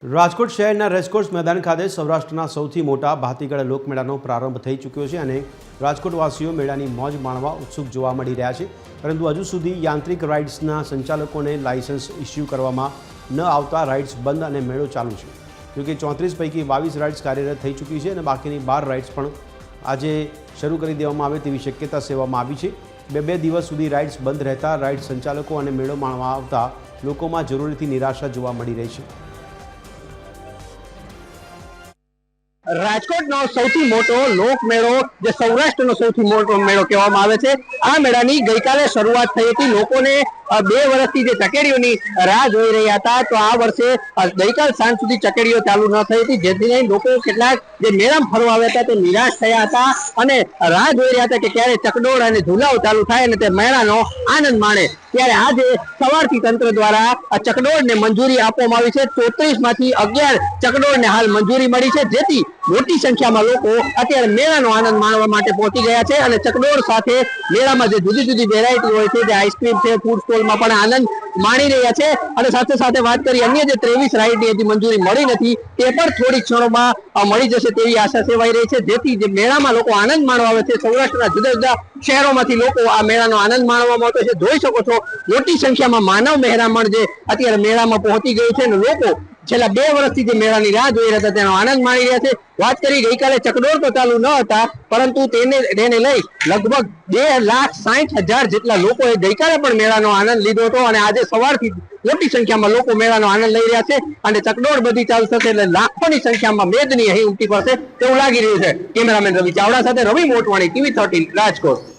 રાજકોટ શહેરના રેસકોર્સ મેદાન ખાતે સૌરાષ્ટ્રના સૌથી મોટા ભાતીગળ લોકમેળાનો પ્રારંભ થઈ ચૂક્યો છે અને રાજકોટવાસીઓ મેળાની મોજ માણવા ઉત્સુક જોવા મળી રહ્યા છે, પરંતુ હજુ સુધી યાંત્રિક રાઇડ્સના સંચાલકોને લાયસન્સ ઇસ્યુ કરવામાં ન આવતા રાઇડ્સ બંધ અને મેળો ચાલુ છે। જોકે 34 પૈકી 22 રાઇડ્સ કાર્યરત થઈ ચૂકી છે અને બાકીની 12 રાઇડ્સ પણ આજે શરૂ કરી દેવામાં આવે તેવી શક્યતા સેવવામાં આવી છે। બે દિવસ સુધી રાઇડ્સ બંધ રહેતા રાઇડ સંચાલકો અને મેળો માણવા આવતા લોકોમાં જરૂરીથી નિરાશા જોવા મળી રહી છે। રાજકોટનો સૌથી મોટો લોકમેળો જે સૌરાષ્ટ્રનો સૌથી મોટો મેળો કહેવામાં આવે છે, આ મેળાની ગઈકાલે શરૂઆત થઈ હતી। લોકોને 2 વર્ષથી જે ચકેડીઓની રાહ જોઈ રહ્યા હતા, તો આ વર્ષે ગઈકાલ સાંજ સુધી ચકેડીઓ ચાલુ ન થઈ હતી, જેથી લોકો કેટલાક જે મેળામાં ફરવા આવ્યા હતા તે નિરાશ થયા હતા અને રાહ જોઈ રહ્યા હતા કે ક્યારે ચકડોળ અને ઝૂલાઓ ચાલુ થાય અને તે મેળાનો આનંદ માણે। ત્યારે આજે સવારથી તંત્ર દ્વારા આ ચકડોળને મંજૂરી આપવામાં આવી છે। 34 માંથી 11 ચકડોળને હાલ મંજૂરી મળી છે, જેથી મોટી સંખ્યામાં લોકો અત્યારે મેળાનો આનંદ માણવા માટે પહોંચી ગયા છે અને ચકડોળ સાથે મેળામાં જે જુદી જુદી વેરાયટી હોય છે, જે આઈસ્ક્રીમ છે, ફૂડ સ્ટોલમાં પણ આનંદ માણી રહ્યા છે। અને સાથે સાથે વાત કરી અન્ય જે 23 રાઇડની હજી મંજૂરી મળી નથી, તે પણ થોડી ક્ષણોમાં મળી જશે તેવી આશા સેવાઈ રહી છે, જેથી જે મેળામાં લોકો આનંદ માણવા આવે છે, સૌરાષ્ટ્રના જુદા જુદા શહેરોમાંથી લોકો આ મેળાનો આનંદ માણવામાં આવતો છે। જોઈ શકો છો મોટી સંખ્યામાં માનવ મહેરામણ જે અત્યારે મેળામાં પહોંચી ગયું છે અને લોકો છેલ્લા 2 વર્ષથી જે મેળાની રાહ જોઈ રહ્યા હતા તેનો આનંદ માણી રહ્યા છે। વાત કરી ગઈકાલે ચકડોળ તો ચાલુ ન હતા, પરંતુ તેને લઈ લગભગ 2,60,000 જેટલા લોકોએ ગઈકાલે પણ મેળાનો આનંદ લીધો હતો અને આજે સવારથી મોટી સંખ્યામાં લોકો મેળાનો આનંદ લઈ રહ્યા છે અને ચકડોળ બધી ચાલુ થશે એટલે લાખોની સંખ્યામાં મેદની અહીં ઉમટી પડશે તેવું લાગી રહ્યું છે। કેમેરામેન રવિ ચાવડા સાથે રવિ મોટવાણી, TV 13 રાજકોટ।